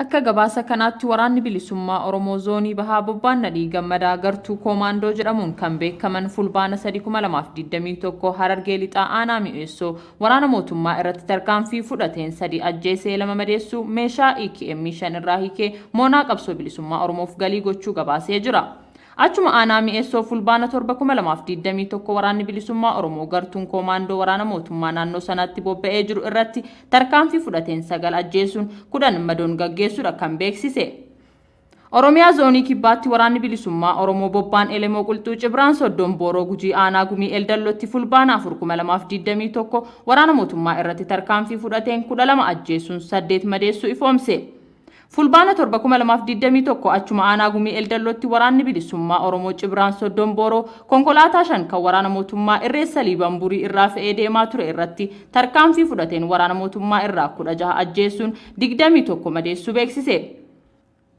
Akka gabaasa kanaatti waraanni bilisummaa Oromoo zoonii bahaa bobbaan nadhii gammadaa gartuu koomaandoo jedhamuun kan beekaman fulbaana 2021 Harargee lixaa aanaa mi'eessoo waraana mootummaa irratti tarkaanfii fudhateen 3 ajjeesee 2 madeessuu meeshaa EKM 5 irraa hiikee moonaa qabsoo bilisummaa Oromoof galii gochuu gabaasee jira. Achuma aanaa mi'eessoo fulbaana 2021 waraanni bilisummaa Oromoo gartuun koomaandoo waraana mootummaa naannoo sanatti bobba'ee jiru irratti tarkaanfii fudhateen 9 ajjeesuun 10 madoon gaggeessuudha kan beeksise. Oromiyaa zoonii kibbaatti waraanni bilisummaa Oromoo bobbaan Elemoo Qulxuu Cibraan Soddoon Booroo Gujii aanaa Gumii Eldallotti fulbaana 2021 waraana mootummaa irratti tarkaanfii fudhateen 12 ajjeesuun 8 madeessuu ifoomse. Fulbaana 2021 achuma aanaa Gumii Eldallotti waraanni bilisummaa Oromoo Cibraan Soddoon Booroo konkolaataa 5 kan waraana mootummaa Irreessa Liibanburii irraa fe'ee deemaa ture irratti tarkaanfii fudhateen waraana mootummaa irraa 16 ajjeesuun 21 madeessuu beeksise.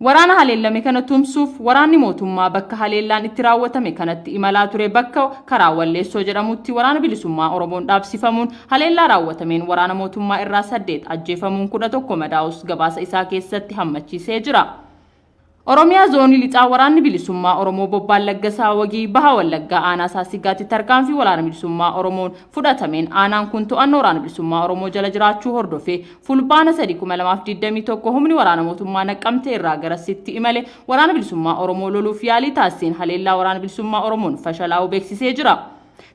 Waraana haleellame kana tumsuuf waraanni mootummaa bakka haleellaan itti raawwatame kanatti imalaa ture bakka karaa Walleessoo jedhamutti waraana bilisummaa Oromoon dhaabsifamuun haleellaa raawwatameen waraana mootummaa irraa 8 ajjeefamuun 11 madaa'us gabaasa isaa keessatti hammachiisee jira. Oromiyaa zoonii lixaa waraanni bilisummaa Oromoo bobbaan Laggasaa Wagii baha Wallaggaa aanaa Saasigaatti tarkaanfii waraana bilisummaa Oromoon fudhatameen aanaan kun to'annoo waraana bilisummaa Oromoo jala jiraachuu hordofee fulbaana 2021 humni waraana mootummaa Naqqamtee irraa garasitti imale waraana bilisummaa Oromoo loluuf yaalii taasiseen haleellaa waraana bilisummaa Oromoon fashalaa'uu beeksisee jira.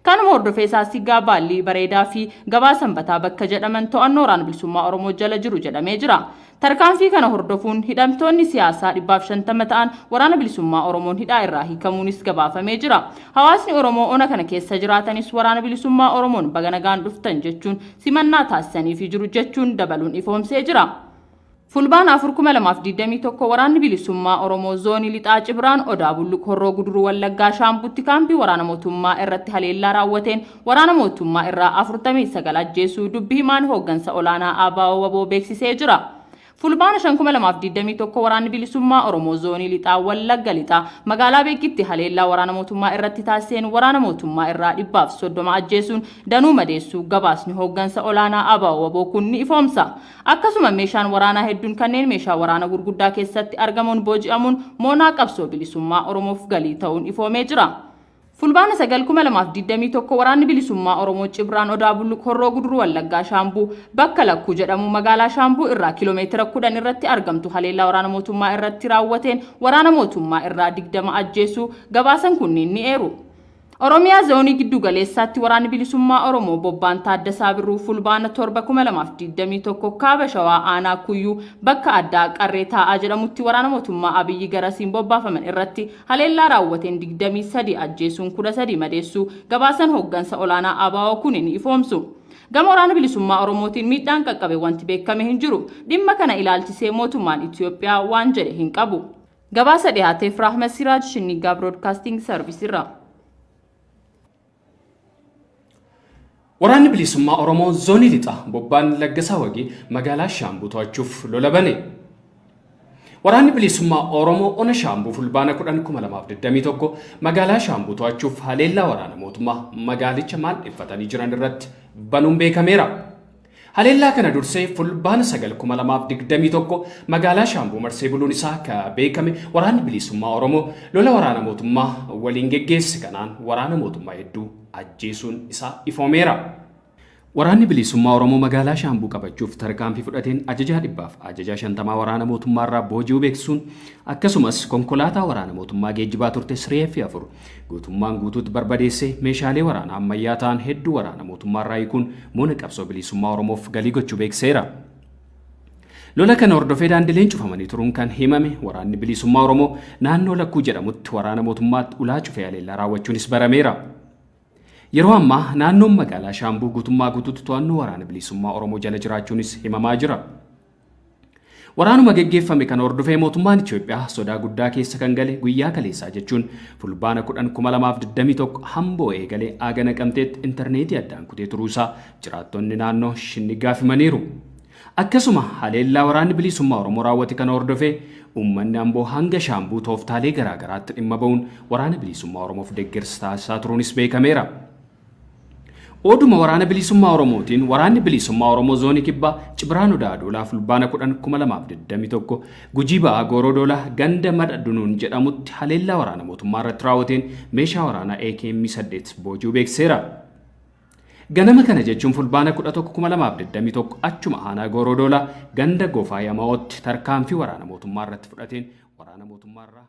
Kanuma hordofee Saasigaa Baallii Bareedaa fi Gabaa Sanbataa bakka jedhaman to'annoo waraana bilisummaa Oromoo jala jiru jedhamee jira. Tarkaanfii kana hordofuun hidhamtoonni siyaasaa 150 ta'an waraana bilisummaa Oromoon hidhaa irraa hiikamuunis gabaafamee jira. Hawaasni Oromoo ona kana keessa jiraatanis waraana bilisummaa Oromoon baga nagaan dhuftan jechuun simannaa taasisanii jiru jechuun dabaluun ifoomsee jira. Fulbaana 2021 waraanni bilisummaa Oromoo zoonii lixaa Cibraan Odaa Bulluq Horroo Guduruu Wallaggaa Shaambuutti kaampii waraana mootummaa irratti haleellaa raawwateen waraana mootummaa irraa 49 ajjeesuu dubbii himaan hooggansa olaanaa ABO Waboo beeksisee jira. Fulbaana 2021 waraanni bilisummaa Oromoo zoonii lixaa Wallagga lixaa magaalaa Beekitti haleellaa waraana mootummaa irratti taasiseen waraana mootummaa irraa 130 ajjeesuun danuu madeessuu gabaasni hooggansa olaanaa ABO Waboo kun ni ifoomsa. Akkasuma meeshaan waraanaa hedduun kanneen meeshaa waraana gurguddaa keessatti argamuun booji'amuun moonaa qabsoo bilisummaa Oromoof galii ta'uun ifoomee jira. Fulbaana 2021 waraanni bilisummaa Oromoo Cibraan Odaa Bulluq Horroo Guduruu Wallaggaa Shaambuu bakka Lakkuu jedhamu magaalaa Shaambuu irraa kiiloomeetira 10 irratti argamtu haleellaa waraana mootummaa irratti raawwateen waraana mootummaa irraa 20 ajjeesuu gabaasan kunniin ni eeru. Oromiyaa zoonii giddu galeessaatti waraanni bilisummaa Oromoo bobbaan Taaddasaa Birruu fulbaana 2021 kaaba Shawaa aanaa Kuyyuu bakka addaa Qarree Taa'aa jedhamutti waraana mootummaa Abiyyi garasiin bobbaafaman irratti haleellaa raawwateen 23 ajjeesuun 13 madeessuu gabaasan hooggansa olaanaa ABO kun ni ifoomsu. Gama waraana bilisummaa Oromootiin miidhaan qaqqabe wanti beekame hin jiru. Dhimma kana ilaalchisee mootummaan Itiyoophiyaa waan jedhe hin qabu. Gabaasa dhiyaateef Rahmat Siraaj Shinnigaa Broadcasting Service irraa. Waraanni bilisummaa Oromoo zoonii lixaa bobbaan Laggasaa Wagii magaalaa Shaambuu to'achuuf lola bane. Waraanni bilisummaa Oromoo ona Shaambuu fulbaana 2021 magaalaa Shaambuu to'achuuf haleellaa waraana mootummaa magaalicha maandheffatanii jiran irratti banuun beekameera. Haleellaa kana dursee fulbaana 9 magaalaa Shaambuu marsee buluun isaa ka beekame waraanni bilisummaa Oromoo lola waraana mootummaa waliin geggeesse kanaan waraana mootummaa hedduu ajjeesuun isaa ifoomeera. Waraanni bilisummaa Oromoo magaalaa Shaambuu qabachuuf tarkaanfii fudhateen ajajaa 100 fi ajajaa 50 waraana mootummaa irraa booji'uu beeksisuun akkasumas konkolaataa waraana mootummaa geejjibaa turte Siree 4 guutummaan guutuutti barbadeessee meeshaalee waraanaa ammayyaa ta'an hedduu waraana mootummaa irraa hiikuun moona qabsoo bilisummaa Oromoof galii gochuu beekseera. Lola kana hordofee daandileen cufamanii turuun kan himame waraanni bilisummaa Oromoo naannoo Lakkuu jedhamutti waraana mootummaatti ulaa cufee haleellaa raawwachuunis barameera. Yeroo ammaa naannoon magaalaa Shaambuu guutummaa guutuutti to'annoo waraana bilisummaa Oromoo jala jiraachuunis himamaa jira. Waraanuma geggeeffame kana hordofee mootummaan Itiyoophiyaa sodaa guddaa keessa kan gale guyyaa kaleessaa jechuun fulbaana 2021 hamboo eegalee aaga Naqamteetti intarneetii addaan kutee turuusaa jiraattonni naannoo Shinnigaa himaniiru. Akkasuma haleellaa waraanni bilisummaa Oromoo raawwate kana hordofee uummanni Amboo hanga Shaambuu tooftaalee garaagaraatti dhimma ba'uun waraana bilisummaa Oromoof deeggarsa taasisaa turuunis beekameera. Oduma waraana bilisummaa Oromootiin waraanni bilisummaa Oromoo zoonii kibbaa Cibraanu Daadolaa fulbaana 2021 Gujii Ba'aa Goorodoolaa ganda Madhadunuun jedhamutti haleellaa waraana mootummaa irratti raawwateen meeshaa waraanaa AK-8 boojuu beekseera. Ganama kana jechuun fulbaana 11 achuma aanaa Goorodoolaa ganda Gofaa Yamaa'ootti tarkaanfii waraana mootummaa irratti fudhateen waraana mootummaa irraa